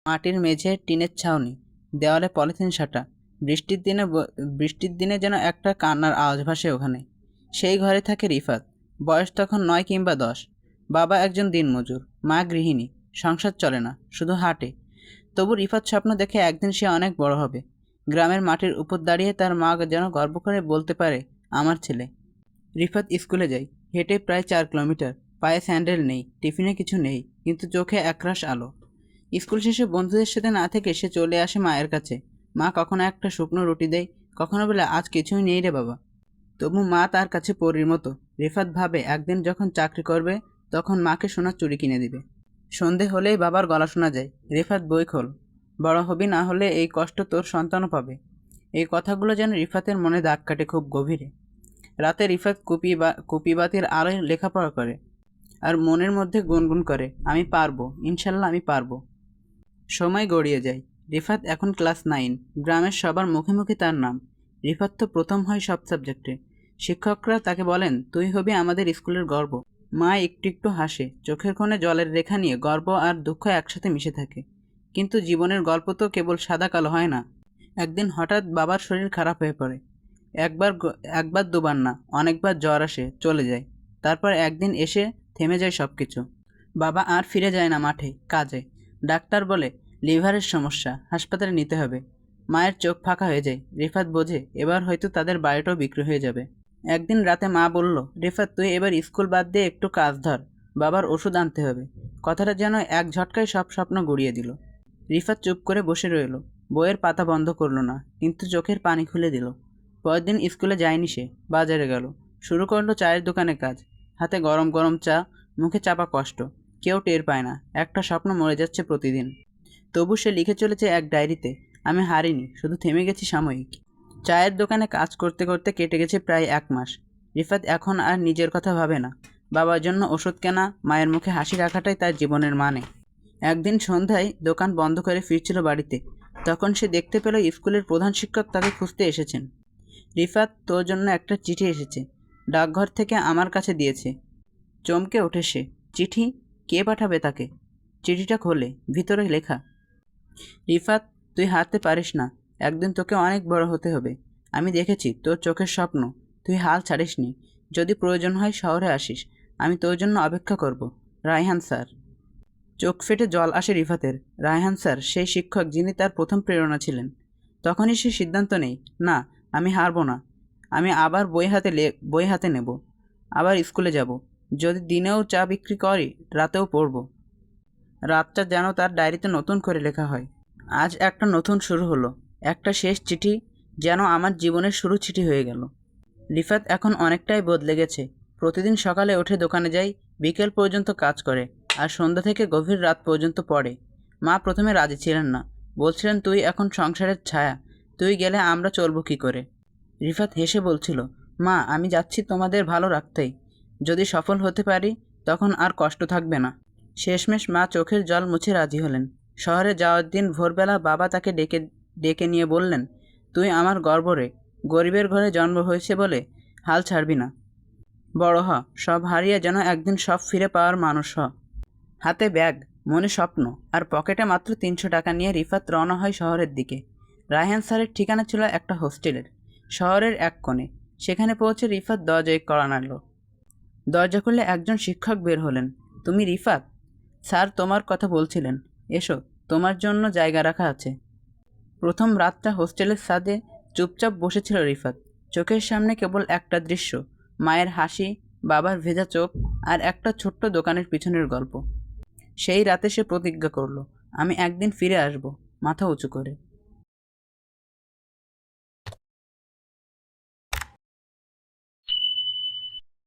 মাটির মেঝে, টিনের ছাউনি, দেওয়ালে পলিথিন সাঁটা। বৃষ্টির দিনে যেন একটা কান্নার আওয়াজ ভাসে ওখানে। সেই ঘরে থাকে রিফাত। বয়স তখন 9 কিংবা 10। বাবা একজন দিনমজুর, মা গৃহিণী। সংসার চলে না, শুধু হাঁটে। তবু রিফাত স্বপ্ন দেখে একদিন সে অনেক বড় হবে। গ্রামের মাটির উপর দাঁড়িয়ে তার মা যেন গর্ব করে বলতে পারে, আমার ছেলে। রিফাত স্কুলে যায়, হেঁটে প্রায় 4 কিলোমিটার। পায়ে স্যান্ডেল নেই, টিফিনে কিছু নেই, কিন্তু চোখে একরাশ আলো। স্কুল শেষে বন্ধুদের সাথে না থেকে সে চলে আসে মায়ের কাছে। মা কখনো একটা শুকনো রুটি দেয়, কখনো বলে আজ কিছুই নেই রে বাবা। তবু মা তার কাছে পরীর মতো। রিফাত ভাবে একদিন যখন চাকরি করবে তখন মাকে সোনার চুড়ি কিনে দিবে। সন্ধে হলেই বাবার গলা শোনা যায়, রিফাত বই খোল, বড় হবি, না হলে এই কষ্ট তোর সন্তানও পাবে। এই কথাগুলো যেন রিফাতের মনে দাগ কাটে খুব গভীরে। রাতে রিফাত কুপিবাতির আলোয় লেখাপড়া করে আর মনের মধ্যে গুনগুন করে, আমি পারবো, ইনশাল্লাহ আমি পারবো। সময় গড়িয়ে যায়। রিফাত এখন ক্লাস 9। গ্রামের সবার মুখে মুখে তার নাম। রিফাত তো প্রথম হয় সব সাবজেক্টে। শিক্ষকরা তাকে বলেন, তুই হবি আমাদের স্কুলের গর্ব। মা একটু একটু হাসে, চোখের কোণে জলের রেখা নিয়ে। গর্ব আর দুঃখ একসাথে মিশে থাকে। কিন্তু জীবনের গল্প তো কেবল সাদা কালো হয় না। একদিন হঠাৎ বাবার শরীর খারাপ হয়ে পড়ে। একবার দুবার না, অনেকবার জ্বর আসে, চলে যায়। তারপর একদিন এসে থেমে যায় সব কিছু। বাবা আর ফিরে যায় না মাঠে, কাজে। ডাক্তার বলে লিভারের সমস্যা, হাসপাতালে নিতে হবে। মায়ের চোখ ফাঁকা হয়ে যায়। রিফাত বোঝে এবার হয়তো তাদের বাড়িটাও বিক্রি হয়ে যাবে। একদিন রাতে মা বলল, রিফাত তুই এবার স্কুল বাদ দিয়ে একটু কাজ ধর, বাবার ওষুধ আনতে হবে। কথাটা যেন এক ঝটকায় সব স্বপ্ন গুড়িয়ে দিল। রিফাত চুপ করে বসে রইল, বইয়ের পাতা বন্ধ করলো না, কিন্তু চোখের পানি খুলে দিল। পরের দিন স্কুলে যায়নি সে, বাজারে গেল। শুরু করলো চায়ের দোকানে কাজ। হাতে গরম গরম চা, মুখে চাপা কষ্ট। কেউ টের পায় না, একটা স্বপ্ন মরে যাচ্ছে প্রতিদিন। তবু সে লিখে চলেছে এক ডায়েরিতে, আমি হারিনি, শুধু থেমে গেছি সাময়িক। চায়ের দোকানে কাজ করতে করতে কেটে গেছে প্রায় 1 মাস। রিফাত এখন আর নিজের কথা ভাবে না। বাবার জন্য ওষুধ কেনা, মায়ের মুখে হাসি রাখাটাই তার জীবনের মানে। একদিন সন্ধ্যায় দোকান বন্ধ করে ফিরছিল বাড়িতে, তখন সে দেখতে পেল স্কুলের প্রধান শিক্ষক তাকে খুঁজতে এসেছেন। রিফাত, তোর জন্য একটা চিঠি এসেছে, ডাকঘর থেকে আমার কাছে দিয়েছে। চমকে ওঠে সে। চিঠি? কে পাঠাবে তাকে? চিঠিটা খোলে, ভিতরে লেখা, রিফাত তুই হারতে পারিস না, একদিন তোকে অনেক বড় হতে হবে। আমি দেখেছি তোর চোখের স্বপ্ন, তুই হাল ছাড়িসনি। যদি প্রয়োজন হয় শহরে আসিস, আমি তোর জন্য অপেক্ষা করব। রায়হান স্যার। চোখ ফেটে জল আসে রিফাতের। রায়হান স্যার, সেই শিক্ষক যিনি তার প্রথম প্রেরণা ছিলেন। তখনই সে সিদ্ধান্ত নেই, না, আমি হারবো না। আমি আবার বই হাতে নেব, আবার স্কুলে যাব। যদি দিনেও চা বিক্রি করি, রাতেও পড়ব। রাতটা যেন তার ডায়েরিতে নতুন করে লেখা হয়। আজ একটা নতুন শুরু হলো, একটা শেষ চিঠি, যেন আমার জীবনের শুরু চিঠি হয়ে গেল। রিফাত এখন অনেকটাই বদলে গেছে। প্রতিদিন সকালে উঠে দোকানে যায়, বিকেল পর্যন্ত কাজ করে, আর সন্ধ্যা থেকে গভীর রাত পর্যন্ত পড়ে। মা প্রথমে রাজি ছিলেন না, বলছিলেন তুই এখন সংসারের ছায়া, তুই গেলে আমরা চলবো কী করে। রিফাত হেসে বলছিল, মা আমি যাচ্ছি তোমাদের ভালো রাখতেই। যদি সফল হতে পারি তখন আর কষ্ট থাকবে না। শেষমেশ মা চোখের জল মুছে রাজি হলেন। শহরে যাওয়ার দিন ভোরবেলা বাবা তাকে ডেকে নিয়ে বললেন, তুই আমার গর্ব রে, গরিবের ঘরে জন্ম হয়েছে বলে হাল ছাড়বি না। বড় হ, সব হারিয়ে যেন একদিন সব ফিরে পাওয়ার মানুষ হ। হাতে ব্যাগ, মনে স্বপ্ন, আর পকেটে মাত্র 300 টাকা নিয়ে রিফাত রওনা হয় শহরের দিকে। রায়হান স্যারের ঠিকানা ছিল একটা হোস্টেলের, শহরের এক কোণে। সেখানে পৌঁছে রিফাত দরজায় কড়া নাড়ল। দরজা খুললে একজন শিক্ষক বের হলেন। তুমি রিফাত? স্যার তোমার কথা বলছিলেন, এসো, তোমার জন্য জায়গা রাখা আছে। প্রথম রাতটা হোস্টেলের ছাদে চুপচাপ বসেছিল রিফাত। চোখের সামনে কেবল একটা দৃশ্য, মায়ের হাসি, বাবার ভেজা চোখ, আর একটা ছোট্ট দোকানের পিছনের গল্প। সেই রাতে সে প্রতিজ্ঞা করল, আমি একদিন ফিরে আসব, মাথা উঁচু করে।